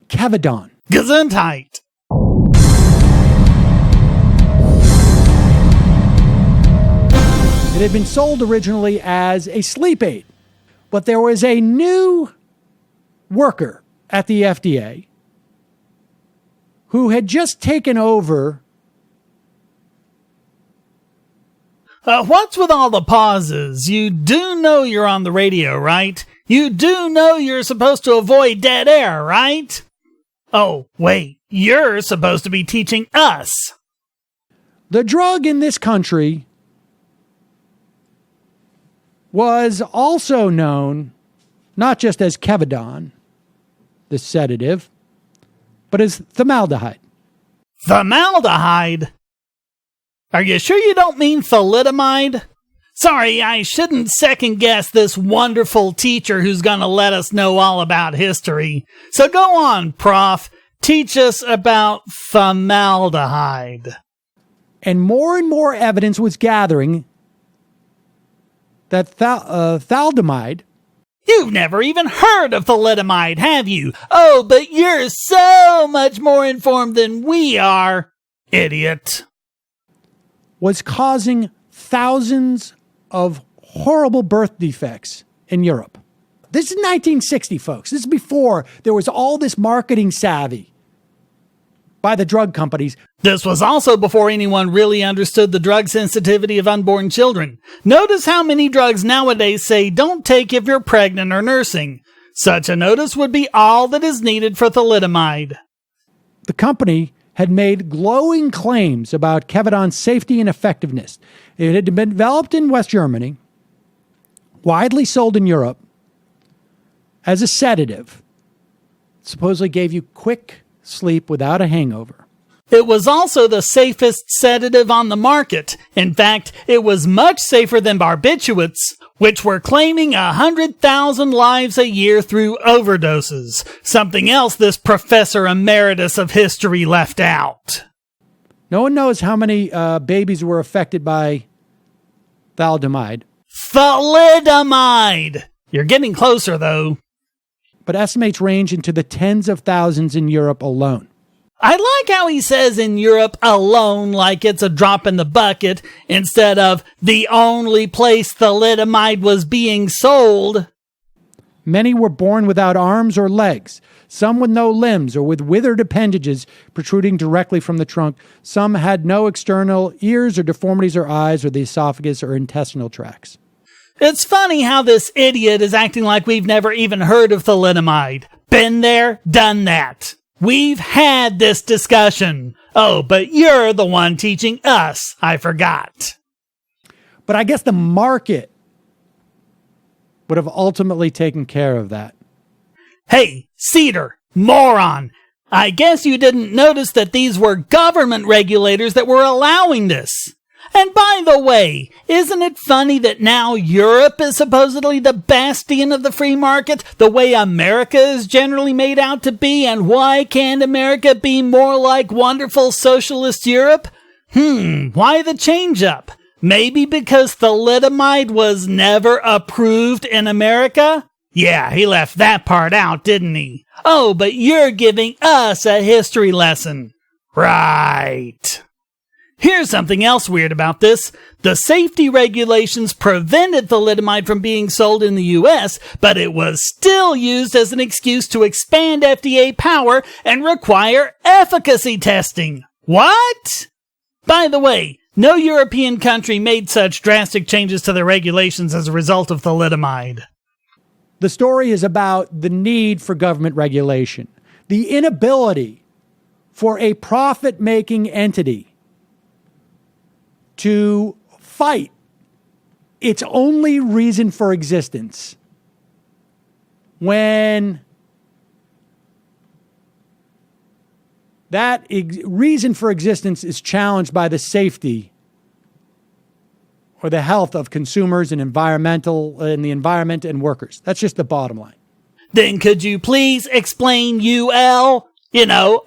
Kevadon. Gesundheit. It had been sold originally as a sleep aid, but there was a new worker at the FDA who had just taken over. What's with all the pauses? You do know you're on the radio, right? You do know you're supposed to avoid dead air, right? Oh, wait, you're supposed to be teaching us. The drug in this country was also known not just as Kevadon, the sedative, but as formaldehyde. Formaldehyde? Are you sure you don't mean thalidomide? Sorry, I shouldn't second guess this wonderful teacher who's gonna let us know all about history. So go on, Prof. Teach us about formaldehyde. And more evidence was gathering that thalidomide. You've never even heard of thalidomide, have you? Oh, but you're so much more informed than we are, idiot. Was causing thousands of horrible birth defects in Europe. This is 1960, folks. This is before there was all this marketing savvy by the drug companies. This was also before anyone really understood the drug sensitivity of unborn children. Notice how many drugs nowadays say don't take if you're pregnant or nursing. Such a notice would be all that is needed for thalidomide. The company had made glowing claims about Kevadon's safety and effectiveness. It had been developed in West Germany, widely sold in Europe as a sedative. It supposedly gave you quick sleep without a hangover. It was also the safest sedative on the market. In fact, it was much safer than barbiturates, which were claiming 100,000 lives a year through overdoses. Something else this professor emeritus of history left out. No one knows how many babies were affected by thalidomide. Thalidomide! You're getting closer, though. But estimates range into the tens of thousands in Europe alone. I like how he says in Europe alone like it's a drop in the bucket instead of the only place thalidomide was being sold. Many were born without arms or legs, some with no limbs or with withered appendages protruding directly from the trunk. Some had no external ears or deformities or eyes or the esophagus or intestinal tracts. It's funny how this idiot is acting like we've never even heard of thalidomide. Been there, done that. We've had this discussion. Oh, but you're the one teaching us. I forgot. But I guess the market would have ultimately taken care of that. Hey, Cedar, moron. I guess you didn't notice that these were government regulators that were allowing this. And by the way, isn't it funny that now Europe is supposedly the bastion of the free market, the way America is generally made out to be, and why can't America be more like wonderful socialist Europe? Why the change-up? Maybe because thalidomide was never approved in America? Yeah, he left that part out, didn't he? Oh, but you're giving us a history lesson. Right. Here's something else weird about this. The safety regulations prevented thalidomide from being sold in the U.S., but it was still used as an excuse to expand FDA power and require efficacy testing. What? By the way, no European country made such drastic changes to their regulations as a result of thalidomide. The story is about the need for government regulation, the inability for a profit-making entity to fight its only reason for existence when that reason for existence is challenged by the safety or the health of consumers and the environment and workers. That's just the bottom line. Then could you please explain UL?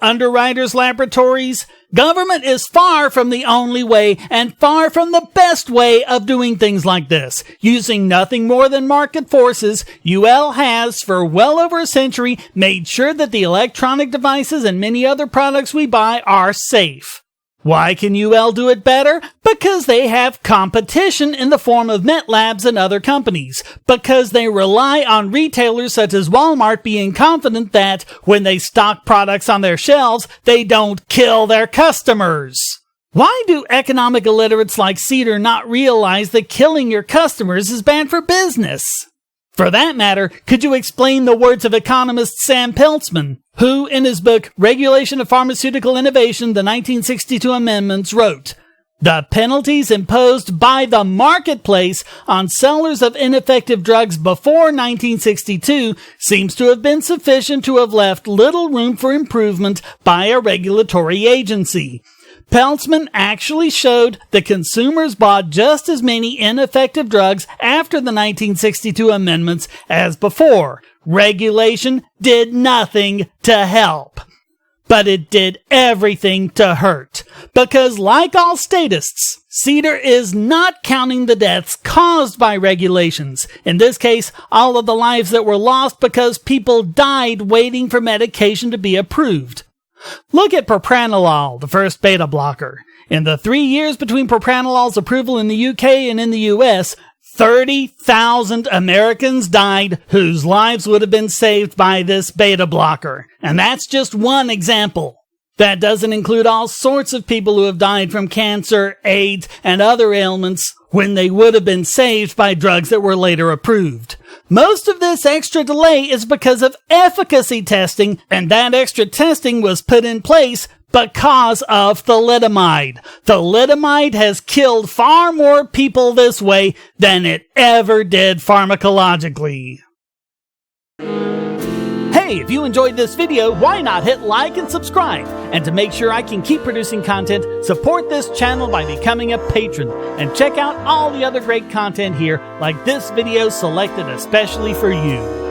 Underwriters Laboratories? Government is far from the only way and far from the best way of doing things like this. Using nothing more than market forces, UL has, for well over a century, made sure that the electronic devices and many other products we buy are safe. Why can UL do it better? Because they have competition in the form of MetLabs and other companies. Because they rely on retailers such as Walmart being confident that when they stock products on their shelves, they don't kill their customers. Why do economic illiterates like Cedar not realize that killing your customers is bad for business? For that matter, could you explain the words of economist Sam Peltzman, who, in his book Regulation of Pharmaceutical Innovation, the 1962 Amendments, wrote, "The penalties imposed by the marketplace on sellers of ineffective drugs before 1962 seems to have been sufficient to have left little room for improvement by a regulatory agency." Peltzman actually showed that consumers bought just as many ineffective drugs after the 1962 amendments as before. Regulation did nothing to help. But it did everything to hurt. Because like all statists, Cedar is not counting the deaths caused by regulations. In this case, all of the lives that were lost because people died waiting for medication to be approved. Look at propranolol, the first beta blocker. In the 3 years between propranolol's approval in the UK and in the US, 30,000 Americans died whose lives would have been saved by this beta blocker. And that's just one example. That doesn't include all sorts of people who have died from cancer, AIDS, and other ailments when they would have been saved by drugs that were later approved. Most of this extra delay is because of efficacy testing, and that extra testing was put in place because of thalidomide. Thalidomide has killed far more people this way than it ever did pharmacologically. Hey, if you enjoyed this video, why not hit like and subscribe? And to make sure I can keep producing content, support this channel by becoming a patron. And check out all the other great content here, like this video selected especially for you.